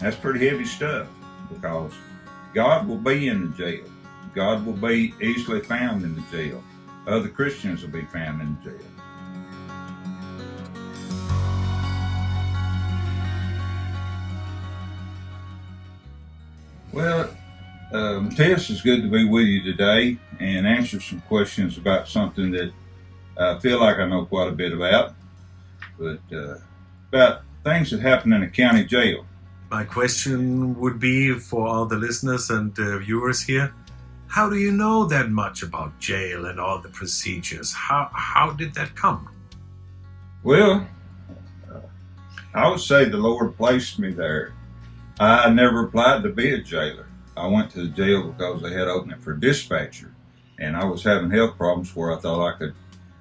That's pretty heavy stuff because God will be in the jail. God will be easily found in the jail. Other Christians will be found in the jail. Well, Tess, it's good to be with you today and answer some questions about something that I feel like I know quite a bit about, but about things that happen in a county jail. My question would be for all the listeners and viewers here, how do you know that much about jail and all the procedures? How did that come? Well, I would say the Lord placed me there. I never applied to be a jailer. I went to the jail because they had opening for a dispatcher, and I was having health problems where I thought I could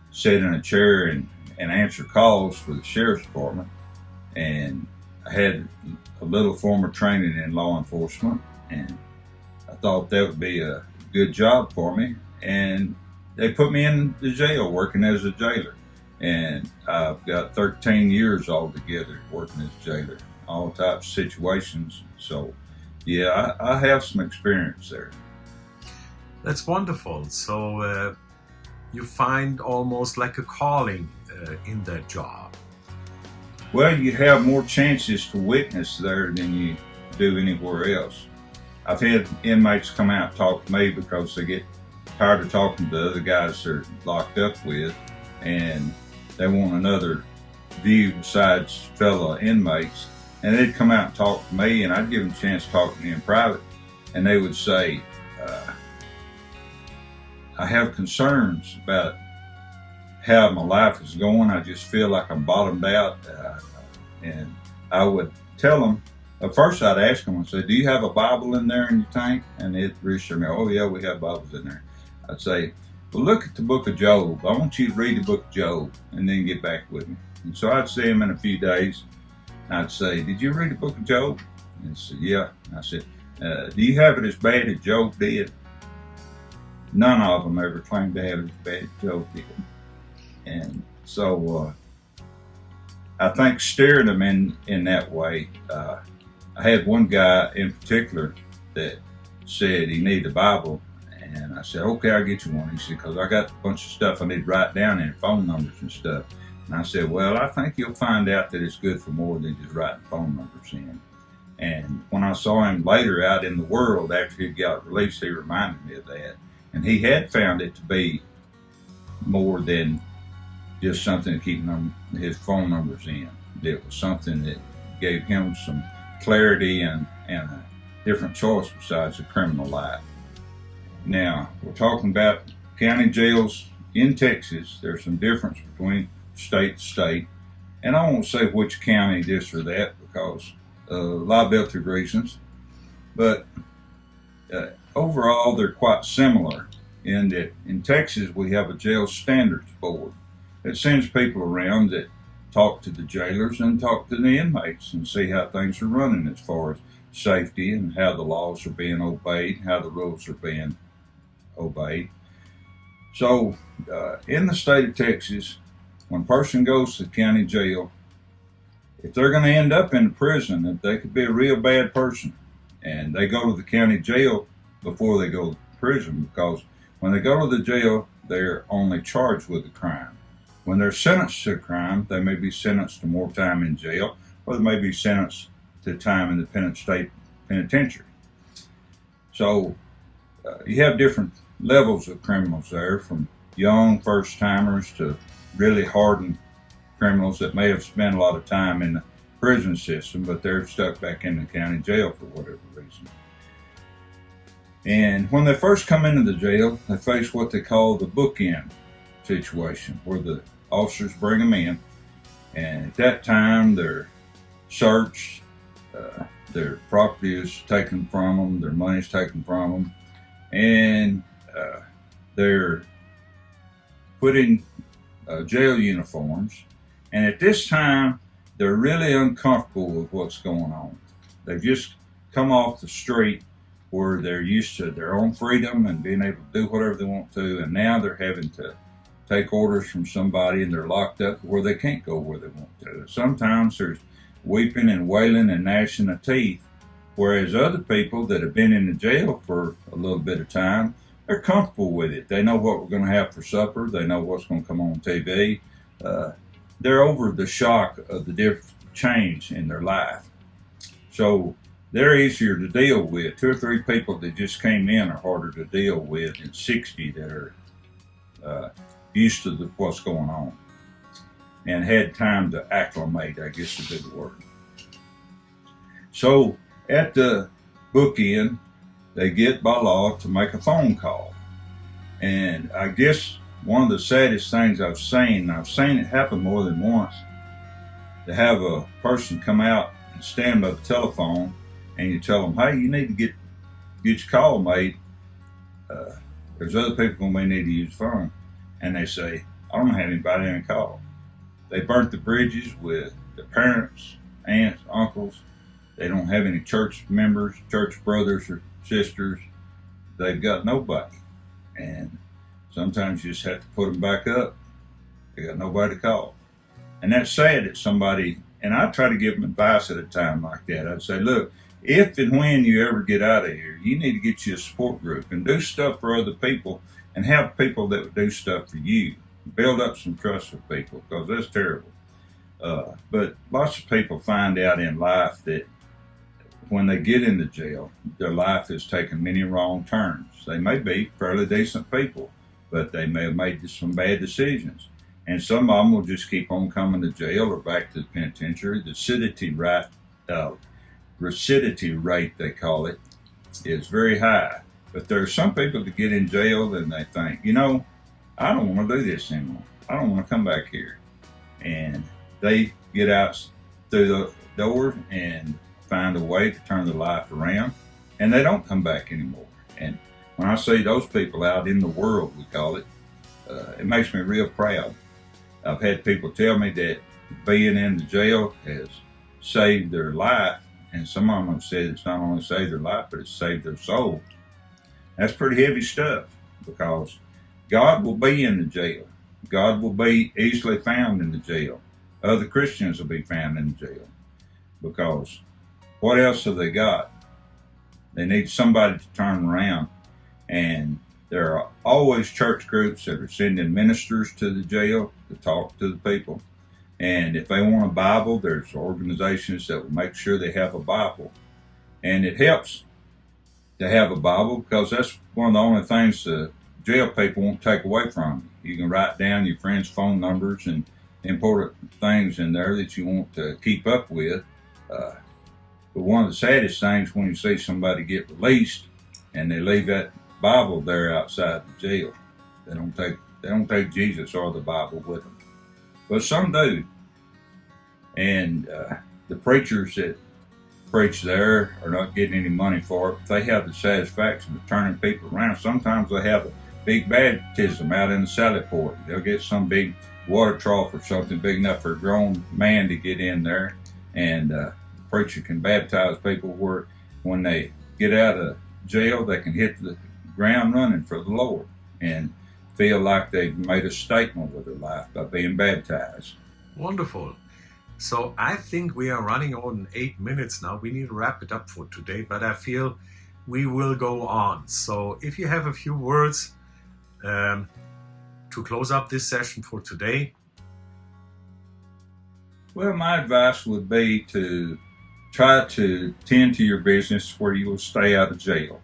sit in a chair and answer calls for the sheriff's department. And I had a little former training in law enforcement, and I thought that would be a good job for me. And they put me in the jail working as a jailer. And I've got 13 years altogether working as a jailer, all types of situations. So, yeah, I have some experience there. That's wonderful. So you find almost like a calling in that job. Well, you have more chances to witness there than you do anywhere else. I've had inmates come out and talk to me because they get tired of talking to other guys they're locked up with, and they want another view besides fellow inmates. And they'd come out and talk to me, and I'd give them a chance to talk to me in private, and they would say, I have concerns about how my life is going. I just feel like I'm bottomed out. And I would tell them, at first I'd ask them, I'd say, do you have a Bible in there in your tank? And they'd reassure me, oh yeah, we have Bibles in there. I'd say, well, look at the book of Job. I want you to read the book of Job and then get back with me. And so I'd see them in a few days. I'd say, did you read the book of Job? And he said, yeah. I said, do you have it as bad as Job did? None of them ever claimed to have it as bad as Job did. And so I think steering them in that way. I had one guy in particular that said he needed a Bible. And I said, okay, I'll get you one. He said, because I got a bunch of stuff I need to write down in, phone numbers and stuff. And I said, well, I think you'll find out that it's good for more than just writing phone numbers in. And when I saw him later out in the world after he got released, he reminded me of that. And he had found it to be more than just something to keep his phone numbers in. It was something that gave him some clarity and a different choice besides a criminal life. Now, we're talking about county jails in Texas. There's some difference between state to state. And I won't say which county this or that because liability reasons. But overall, they're quite similar in that in Texas we have a jail standards board that sends people around that talk to the jailers and talk to the inmates and see how things are running as far as safety and how the laws are being obeyed, how the rules are being obeyed. So in the state of Texas, when a person goes to the county jail, if they're going to end up in prison, they could be a real bad person. And they go to the county jail before they go to prison because when they go to the jail, they're only charged with a crime. When they're sentenced to a crime, they may be sentenced to more time in jail, or they may be sentenced to time in the state penitentiary. So you have different levels of criminals there, from young first-timers to really hardened criminals that may have spent a lot of time in the prison system, but they're stuck back in the county jail for whatever reason. And when they first come into the jail, they face what they call the bookend situation, where the officers bring them in, and at that time they're searched, their property is taken from them, their money is taken from them, and they're put in jail uniforms. And at this time, they're really uncomfortable with what's going on. They've just come off the street where they're used to their own freedom and being able to do whatever they want to, and now they're having to take orders from somebody, and they're locked up where they can't go where they want to. Sometimes there's weeping and wailing and gnashing of teeth Whereas other people that have been in the jail for a little bit of time, they're comfortable with it. They know what we're going to have for supper. They know what's going to come on TV. They're over the shock of the different change in their life. So they're easier to deal with. 2 or 3 people that just came in are harder to deal with than 60 that are used to what's going on and had time to acclimate, I guess would be the word. So at the bookend, they get by law to make a phone call. And I guess one of the saddest things I've seen it happen more than once, to have a person come out and stand by the telephone and you tell them, hey, you need to get your call made. There's other people who may need to use the phone. And they say, I don't have anybody on call. They burnt the bridges with their parents, aunts, uncles. They don't have any church members, church brothers or sisters. They've got nobody. And sometimes you just have to put them back up. They got nobody to call. And that's sad that somebody, and I try to give them advice at a time like that. I'd say, look, if and when you ever get out of here, you need to get you a support group and do stuff for other people and have people that would do stuff for you. Build up some trust with people, because that's terrible. But lots of people find out in life that when they get into jail, their life has taken many wrong turns. They may be fairly decent people, but they may have made some bad decisions. And some of them will just keep on coming to jail or back to the penitentiary. The recidivity rate, they call it, is very high. But there are some people that get in jail and they think, I don't want to do this anymore. I don't want to come back here. And they get out through the door and find a way to turn their life around, and they don't come back anymore. And when I see those people out in the world, we call it, it makes me real proud. I've had people tell me that being in the jail has saved their life, and some of them have said it's not only saved their life, but it's saved their soul. That's pretty heavy stuff, because God will be in the jail. God will be easily found in the jail. Other Christians will be found in the jail, because what else have they got? They need somebody to turn around. And there are always church groups that are sending ministers to the jail to talk to the people. And if they want a Bible, there's organizations that will make sure they have a Bible. And it helps to have a Bible, because that's one of the only things the jail people won't take away from you. You can write down your friends' phone numbers and important things in there that you want to keep up with. But one of the saddest things when you see somebody get released and they leave that Bible there outside the jail. They don't take Jesus or the Bible with them. But some do. And the preachers that preach there are not getting any money for it. They have the satisfaction of turning people around. Sometimes they have a big baptism out in the Sally Port. They'll get some big water trough or something big enough for a grown man to get in there, and the preacher can baptize people where when they get out of jail, they can hit the ground running for the Lord and feel like they've made a statement with their life by being baptized. Wonderful. So I think we are running on 8 minutes now. We need to wrap it up for today, but I feel we will go on. So if you have a few words to close up this session for today. Well, my advice would be to try to tend to your business where you will stay out of jail.